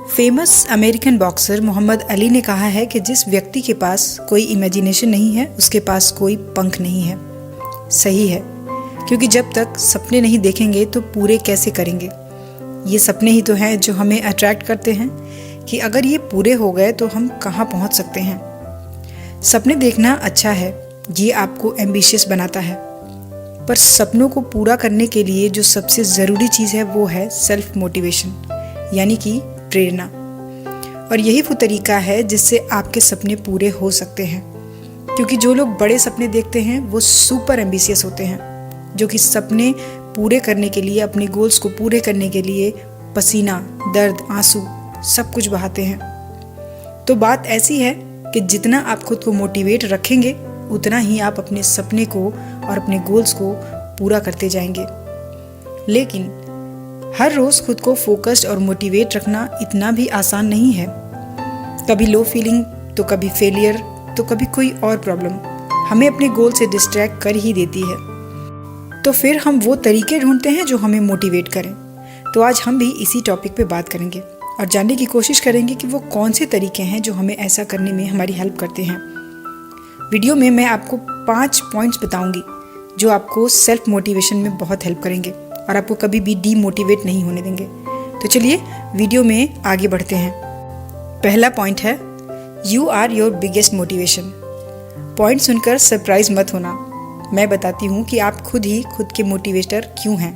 Famous American boxer Muhammad Ali ने कहा है कि जिस व्यक्ति के पास कोई इमेजिनेशन नहीं है उसके पास कोई पंख नहीं है। सही है, क्योंकि जब तक सपने नहीं देखेंगे तो पूरे कैसे करेंगे। ये सपने ही तो हैं जो हमें अट्रैक्ट करते हैं कि अगर ये पूरे हो गए तो हम कहाँ पहुँच सकते हैं। सपने देखना अच्छा है, ये आपको एम्बिशियस बनाता है, पर सपनों को पूरा करने के लिए जो सबसे ज़रूरी चीज़ है वो है सेल्फ मोटिवेशन, यानी कि प्रेरणा। और यही वो तरीका है जिससे आपके सपने पूरे हो सकते हैं, क्योंकि जो लोग बड़े सपने देखते हैं वो सुपर एम्बिशियस होते हैं, जो कि सपने पूरे करने के लिए, अपने गोल्स को पूरे करने के लिए पसीना, दर्द, आंसू सब कुछ बहाते हैं। तो बात ऐसी है कि जितना आप खुद को मोटिवेट रखेंगे उतना ही आप अपने सपने को और अपने गोल्स को पूरा करते जाएंगे। लेकिन हर रोज़ खुद को फोकस्ड और मोटिवेट रखना इतना भी आसान नहीं है। कभी लो फीलिंग, तो कभी फेलियर, तो कभी कोई और प्रॉब्लम हमें अपने गोल से डिस्ट्रैक्ट कर ही देती है। तो फिर हम वो तरीके ढूंढते हैं जो हमें मोटिवेट करें। तो आज हम भी इसी टॉपिक पे बात करेंगे और जानने की कोशिश करेंगे कि वो कौन से तरीके हैं जो हमें ऐसा करने में हमारी हेल्प करते हैं। वीडियो में मैं आपको 5 पॉइंट्स बताऊंगी जो आपको सेल्फ मोटिवेशन में बहुत हेल्प करेंगे और आपको कभी भी डीमोटिवेट नहीं होने देंगे। तो चलिए वीडियो में आगे बढ़ते हैं। पहला पॉइंट है, you are your biggest motivation. Point सुनकर सरप्राइज मत होना, मैं बताती हूँ कि आप खुद ही खुद के मोटिवेटर क्यों हैं।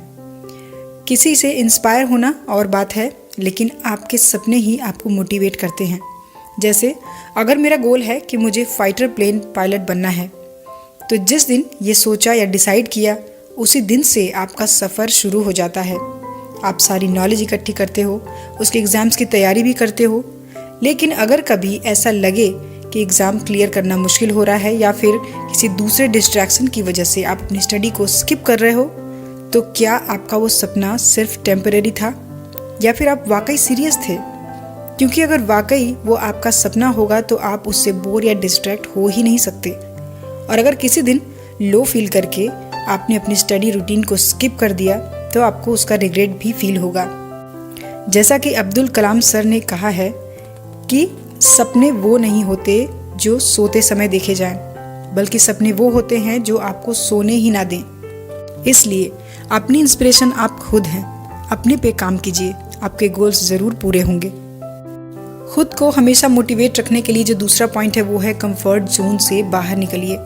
किसी से इंस्पायर होना और बात है, लेकिन आपके सपने ही आपको मोटिवेट करते हैं। जैसे अगर मेरा गोल है कि मुझे फाइटर प्लेन पायलट बनना है, तो जिस दिन ये सोचा या डिसाइड किया उसी दिन से आपका सफ़र शुरू हो जाता है। आप सारी नॉलेज इकट्ठी करते हो, उसके एग्ज़ाम्स की तैयारी भी करते हो। लेकिन अगर कभी ऐसा लगे कि एग्ज़ाम क्लियर करना मुश्किल हो रहा है या फिर किसी दूसरे डिस्ट्रैक्शन की वजह से आप अपनी स्टडी को स्किप कर रहे हो, तो क्या आपका वो सपना सिर्फ टेम्परेरी था या फिर आप वाकई सीरियस थे? क्योंकि अगर वाकई वो आपका सपना होगा तो आप उससे बोर या डिस्ट्रैक्ट हो ही नहीं सकते। और अगर किसी दिन लो फील करके आपने अपनी स्टडी रूटीन को स्किप कर दिया तो आपको उसका रिग्रेट भी फील होगा। जैसा कि अब्दुल कलाम सर ने कहा है कि सपने वो नहीं होते जो सोते समय देखे जाएं, बल्कि सपने वो होते हैं जो आपको सोने ही ना दें। इसलिए अपनी इंस्पिरेशन आप खुद हैं, अपने पे काम कीजिए, आपके गोल्स ज़रूर पूरे होंगे। खुद को हमेशा मोटिवेट रखने के लिए जो दूसरा पॉइंट है वो है कंफर्ट जोन से बाहर निकलिए।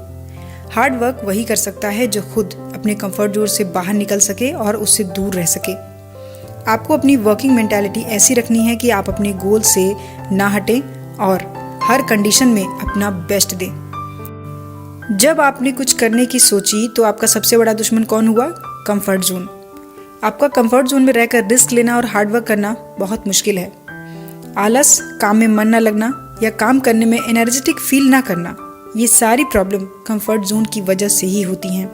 हार्ड वर्क वही कर सकता है जो खुद अपने कंफर्ट जोन से बाहर निकल सके और उससे दूर रह सके। आपको अपनी वर्किंग मेंटालिटी ऐसी रखनी है कि आप अपने गोल से ना हटें और हर कंडीशन में अपना बेस्ट दें। जब आपने कुछ करने की सोची तो आपका सबसे बड़ा दुश्मन कौन हुआ? Comfort zone. आपका कंफर्ट जोन में रहकर रिस्क लेना और हार्ड वर्क करना बहुत मुश्किल है। आलस, काम में मन न लगना या काम करने में एनर्जेटिक फील ना करना, ये सारी प्रॉब्लम कंफर्ट जोन की वजह से ही होती हैं।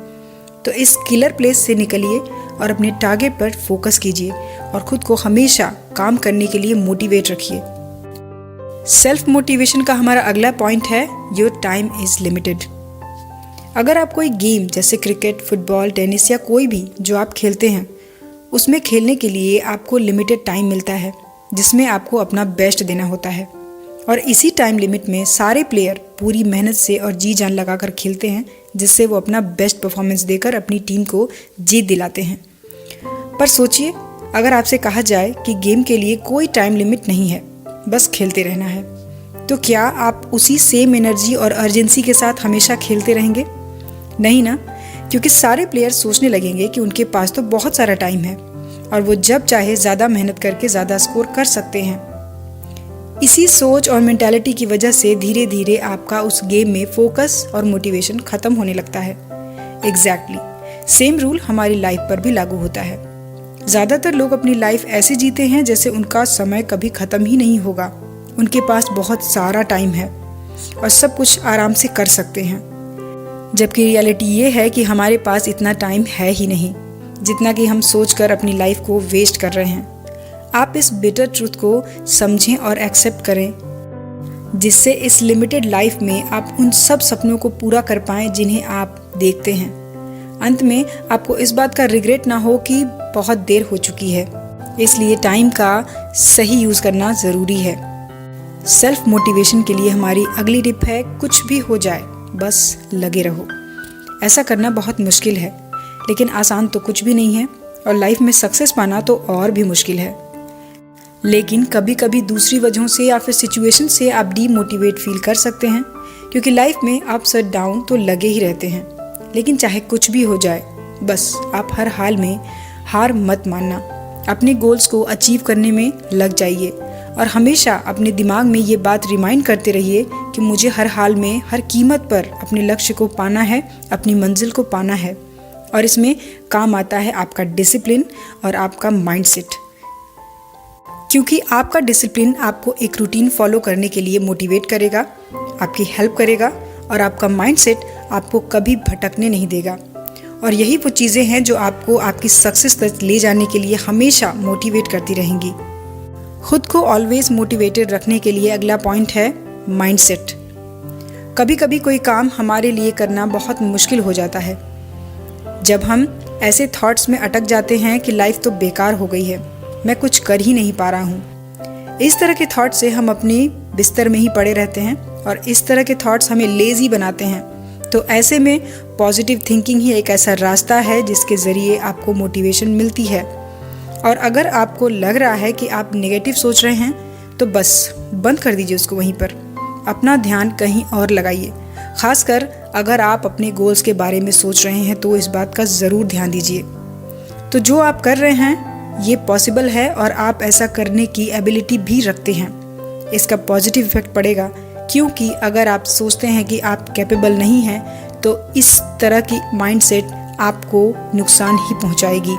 तो इस किलर प्लेस से निकलिए और अपने टारगेट पर फोकस कीजिए और खुद को हमेशा काम करने के लिए मोटिवेट रखिए। सेल्फ मोटिवेशन का हमारा अगला पॉइंट है, योर टाइम इज लिमिटेड। अगर आप कोई गेम जैसे क्रिकेट, फुटबॉल, टेनिस या कोई भी जो आप खेलते हैं, उसमें खेलने के लिए आपको लिमिटेड टाइम मिलता है जिसमें आपको अपना बेस्ट देना होता है। और इसी टाइम लिमिट में सारे प्लेयर पूरी मेहनत से और जी जान लगाकर खेलते हैं, जिससे वो अपना बेस्ट परफॉर्मेंस देकर अपनी टीम को जीत दिलाते हैं। पर सोचिए, अगर आपसे कहा जाए कि गेम के लिए कोई टाइम लिमिट नहीं है, बस खेलते रहना है, तो क्या आप उसी सेम एनर्जी और अर्जेंसी के साथ हमेशा खेलते रहेंगे? नहीं ना, क्योंकि सारे प्लेयर सोचने लगेंगे कि उनके पास तो बहुत सारा टाइम है और वो जब चाहे ज़्यादा मेहनत करके ज़्यादा स्कोर कर सकते हैं। इसी सोच और मेंटालिटी की वजह से धीरे धीरे आपका उस गेम में फोकस और मोटिवेशन खत्म होने लगता है। एग्जैक्टली सेम रूल हमारी लाइफ पर भी लागू होता है। ज़्यादातर लोग अपनी लाइफ ऐसे जीते हैं जैसे उनका समय कभी ख़त्म ही नहीं होगा। उनके पास बहुत सारा टाइम है और सब कुछ आराम से कर सकते हैं, जबकि रियलिटी ये है कि हमारे पास इतना टाइम है ही नहीं जितना कि हम सोचकर अपनी लाइफ को वेस्ट कर रहे हैं। आप इस बिटर ट्रूथ को समझें और एक्सेप्ट करें, जिससे इस लिमिटेड लाइफ में आप उन सब सपनों को पूरा कर पाएं जिन्हें आप देखते हैं। अंत में आपको इस बात का रिग्रेट ना हो कि बहुत देर हो चुकी है। इसलिए टाइम का सही यूज़ करना ज़रूरी है। सेल्फ मोटिवेशन के लिए हमारी अगली टिप है, कुछ भी हो जाए बस लगे रहो। ऐसा करना बहुत मुश्किल है, लेकिन आसान तो कुछ भी नहीं है, और लाइफ में सक्सेस पाना तो और भी मुश्किल है। लेकिन कभी कभी दूसरी वजहों से या फिर सिचुएशन से आप डीमोटिवेट फील कर सकते हैं, क्योंकि लाइफ में अप्स और डाउन तो लगे ही रहते हैं। लेकिन चाहे कुछ भी हो जाए, बस आप हर हाल में हार मत मानना। अपने गोल्स को अचीव करने में लग जाइए और हमेशा अपने दिमाग में ये बात रिमाइंड करते रहिए कि मुझे हर हाल में हर कीमत पर अपने लक्ष्य को पाना है, अपनी मंजिल को पाना है। और इसमें काम आता है आपका डिसिप्लिन और आपका माइंडसेट, क्योंकि आपका डिसिप्लिन आपको एक रूटीन फॉलो करने के लिए मोटिवेट करेगा, आपकी हेल्प करेगा, और आपका माइंडसेट आपको कभी भटकने नहीं देगा। और यही वो चीज़ें हैं जो आपको आपकी सक्सेस तक ले जाने के लिए हमेशा मोटिवेट करती रहेंगी। खुद को ऑलवेज मोटिवेटेड रखने के लिए अगला पॉइंट है माइंडसेट। कभी कभी कोई काम हमारे लिए करना बहुत मुश्किल हो जाता है, जब हम ऐसे थॉट्स में अटक जाते हैं कि लाइफ तो बेकार हो गई है, मैं कुछ कर ही नहीं पा रहा हूँ। इस तरह के थॉट से हम अपने बिस्तर में ही पड़े रहते हैं और इस तरह के थॉट्स हमें लेज़ी बनाते हैं। तो ऐसे में पॉजिटिव थिंकिंग ही एक ऐसा रास्ता है जिसके ज़रिए आपको मोटिवेशन मिलती है। और अगर आपको लग रहा है कि आप नेगेटिव सोच रहे हैं, तो बस बंद कर दीजिए उसको वहीं पर, अपना ध्यान कहीं और लगाइए। खासकर अगर आप अपने गोल्स के बारे में सोच रहे हैं तो इस बात का ज़रूर ध्यान दीजिए। तो जो आप कर रहे हैं ये पॉसिबल है और आप ऐसा करने की एबिलिटी भी रखते हैं। इसका पॉजिटिव इफेक्ट पड़ेगा, क्योंकि अगर आप सोचते हैं कि आप कैपेबल नहीं हैं तो इस तरह की माइंडसेट आपको नुकसान ही पहुंचाएगी।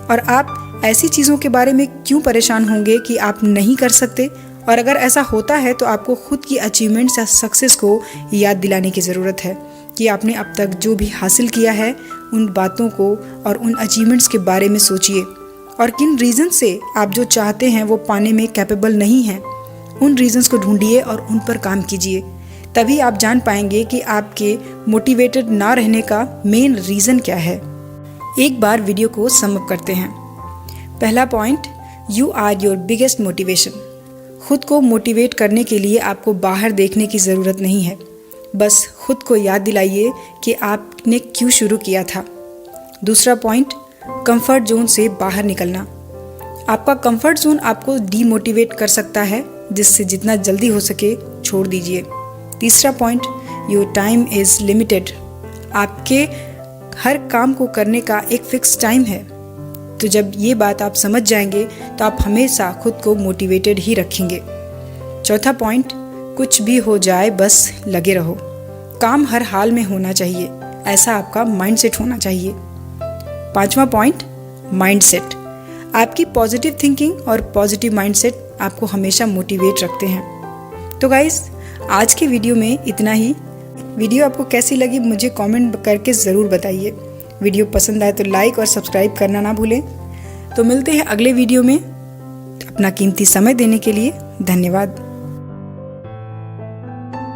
और आप ऐसी चीज़ों के बारे में क्यों परेशान होंगे कि आप नहीं कर सकते। और अगर ऐसा होता है तो आपको खुद की अचीवमेंट्स या सक्सेस को याद दिलाने की ज़रूरत है कि आपने अब तक जो भी हासिल किया है उन बातों को और उन अचीवमेंट्स के बारे में सोचिए, और किन रीज़न से आप जो चाहते हैं वो पाने में कैपेबल नहीं हैं, उन रीजंस को ढूंढिए और उन पर काम कीजिए। तभी आप जान पाएंगे कि आपके मोटिवेटेड ना रहने का मेन रीज़न क्या है। एक बार वीडियो को सम अप करते हैं। पहला point, you are your biggest motivation. खुद को मोटिवेट करने के लिए आपको बाहर देखने की ज़रूरत नहीं है, बस खुद को याद दिलाइए कि आपने क्यों शुरू किया था। दूसरा पॉइंट, कंफर्ट जोन से बाहर निकलना। आपका कंफर्ट जोन आपको डीमोटिवेट कर सकता है, जिससे जितना जल्दी हो सके छोड़ दीजिए। तीसरा point, your time is limited. आपके हर काम को करने का एक फिक्स टाइम है। तो जब ये बात आप समझ जाएंगे तो आप हमेशा खुद को मोटिवेटेड ही रखेंगे। चौथा पॉइंट, कुछ भी हो जाए बस लगे रहो। काम हर हाल में होना चाहिए, ऐसा आपका माइंडसेट होना चाहिए। पांचवा पॉइंट, माइंडसेट। आपकी पॉजिटिव थिंकिंग और पॉजिटिव माइंडसेट आपको हमेशा मोटिवेट रखते हैं। तो गाइस, आज के वीडियो में इतना ही। वीडियो आपको कैसी लगी मुझे कमेंट करके ज़रूर बताइए। वीडियो पसंद आए तो लाइक और सब्सक्राइब करना ना भूलें। तो मिलते हैं अगले वीडियो में। अपना कीमती समय देने के लिए धन्यवाद।